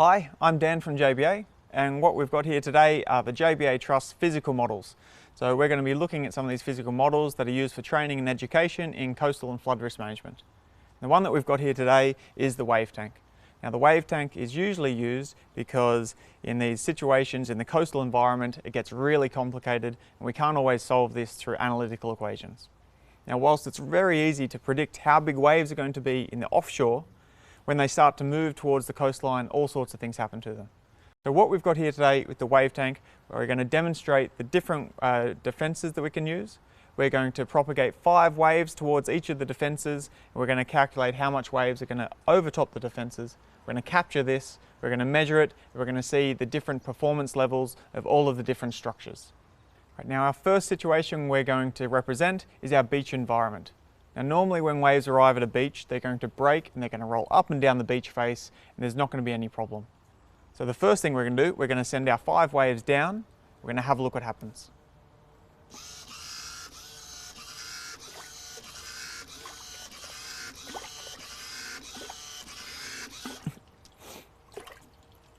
Hi, I'm Dan from JBA, and what we've got here today are the JBA Trust physical models. So we're going to be looking at some of these physical models that are used for training and education in coastal and flood risk management. The one that we've got here today is the wave tank. Now the wave tank is usually used because in these situations in the coastal environment it gets really complicated and we can't always solve this through analytical equations. Now whilst it's very easy to predict how big waves are going to be in the offshore, when they start to move towards the coastline, all sorts of things happen to them. So what we've got here today with the wave tank, we're going to demonstrate the different defences that we can use. We're going to propagate 5 waves towards each of the defences, and we're going to calculate how much waves are going to overtop the defences. We're going to capture this, we're going to measure it, and we're going to see the different performance levels of all of the different structures. Right, now our first situation we're going to represent is our beach environment. Now normally when waves arrive at a beach, they're going to break and they're going to roll up and down the beach face, and there's not going to be any problem. So the first thing we're going to do, we're going to send our 5 waves down, we're going to have a look what happens.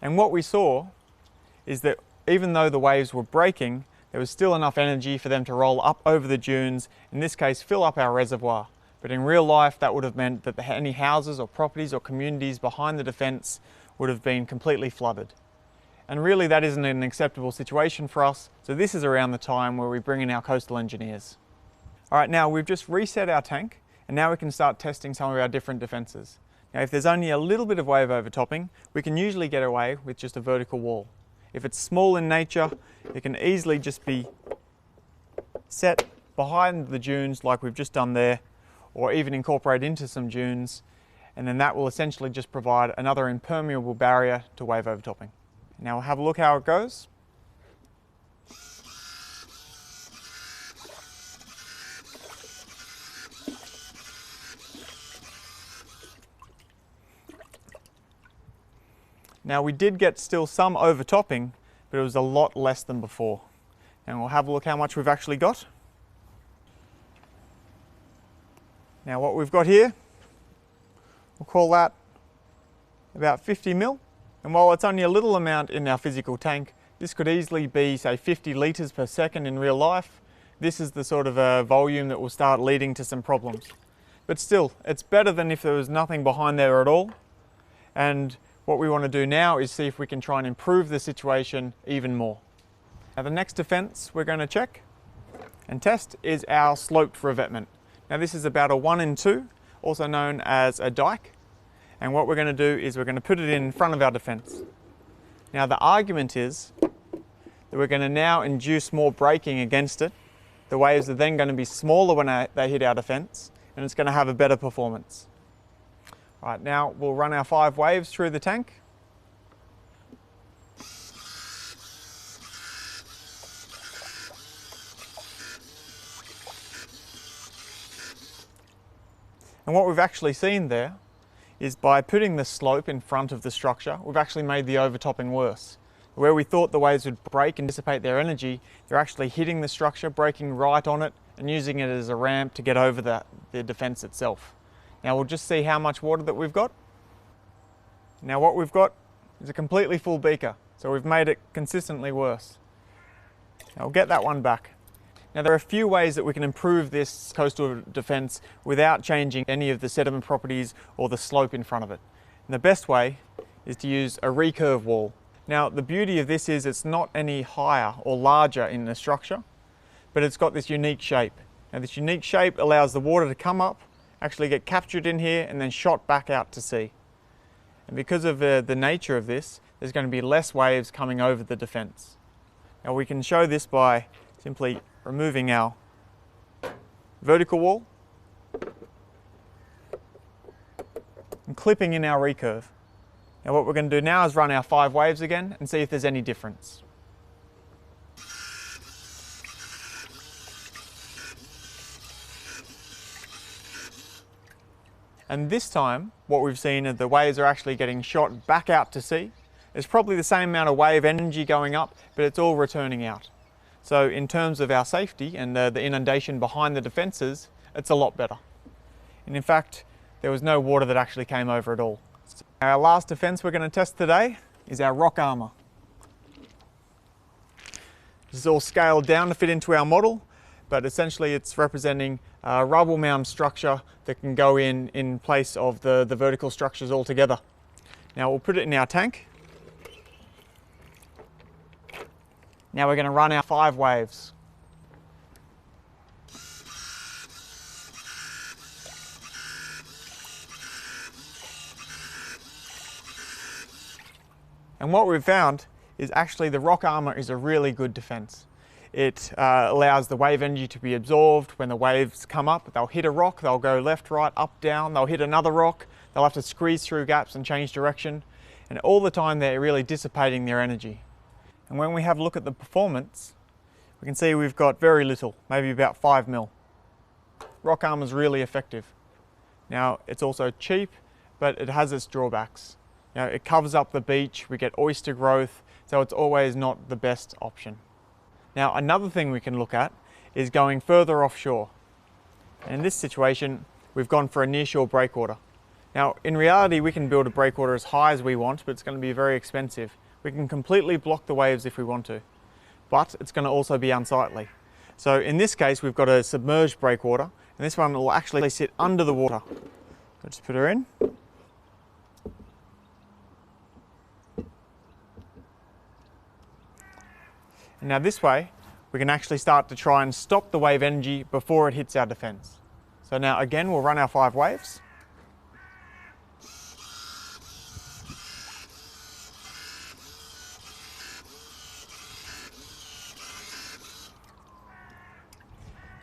And what we saw is that even though the waves were breaking, there was still enough energy for them to roll up over the dunes, in this case fill up our reservoir. But in real life that would have meant that any houses or properties or communities behind the defence would have been completely flooded. And really that isn't an acceptable situation for us, so this is around the time where we bring in our coastal engineers. Alright, now we've just reset our tank and now we can start testing some of our different defences. Now if there's only a little bit of wave overtopping, we can usually get away with just a vertical wall. If it's small in nature, it can easily just be set behind the dunes like we've just done there, or even incorporate into some dunes, and then that will essentially just provide another impermeable barrier to wave overtopping. Now we'll have a look how it goes. Now we did get still some overtopping, but it was a lot less than before. And we'll have a look how much we've actually got. Now what we've got here, we'll call that about 50 mil. And while it's only a little amount in our physical tank, this could easily be say 50 litres per second in real life. This is the sort of volume that will start leading to some problems. But still, it's better than if there was nothing behind there at all. And what we want to do now is see if we can try and improve the situation even more. Now the next defence we're going to check and test is our sloped revetment. Now this is about a 1 in 2, also known as a dike. And what we're going to do is we're going to put it in front of our defence. Now the argument is that we're going to now induce more braking against it. The waves are then going to be smaller when they hit our defence, and it's going to have a better performance. Right, now we'll run our 5 waves through the tank. And what we've actually seen there is by putting the slope in front of the structure, we've actually made the overtopping worse. Where we thought the waves would break and dissipate their energy, they're actually hitting the structure, breaking right on it, and using it as a ramp to get over the defence itself. Now we'll just see how much water that we've got. Now what we've got is a completely full beaker, so we've made it consistently worse. Now we'll get that one back. Now there are a few ways that we can improve this coastal defence without changing any of the sediment properties or the slope in front of it. And the best way is to use a recurve wall. Now the beauty of this is it's not any higher or larger in the structure, but it's got this unique shape. Now this unique shape allows the water to come up, actually get captured in here and then shot back out to sea. And because of the nature of this, there's going to be less waves coming over the defence. Now we can show this by simply removing our vertical wall and clipping in our recurve. Now what we're going to do now is run our 5 waves again and see if there's any difference. And this time, what we've seen is the waves are actually getting shot back out to sea. There's probably the same amount of wave energy going up, but it's all returning out. So in terms of our safety and the inundation behind the defences, it's a lot better. And in fact, there was no water that actually came over at all. Our last defence we're going to test today is our rock armour. This is all scaled down to fit into our model, but essentially it's representing a rubble mound structure that can go in place of the vertical structures altogether. Now we'll put it in our tank. Now we're going to run our 5 waves. And what we've found is actually the rock armour is a really good defence. It allows the wave energy to be absorbed. When the waves come up, they'll hit a rock, they'll go left, right, up, down, they'll hit another rock, they'll have to squeeze through gaps and change direction, and all the time they're really dissipating their energy. And when we have a look at the performance, we can see we've got very little, maybe about 5 mil. Rock armour is really effective. Now it's also cheap, but it has its drawbacks. You know, it covers up the beach, we get oyster growth, so it's always not the best option. Now another thing we can look at is going further offshore. And in this situation, we've gone for a nearshore breakwater. Now in reality, we can build a breakwater as high as we want, but it's going to be very expensive. We can completely block the waves if we want to, but it's going to also be unsightly. So in this case, we've got a submerged breakwater, and this one will actually sit under the water. So just put her in. And now this way, we can actually start to try and stop the wave energy before it hits our defence. So now again, we'll run our 5 waves.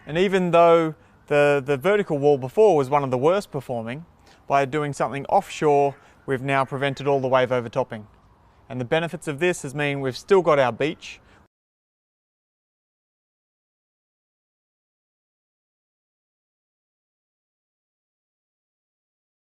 And even though the vertical wall before was one of the worst performing, by doing something offshore, we've now prevented all the wave overtopping. And the benefits of this has mean we've still got our beach,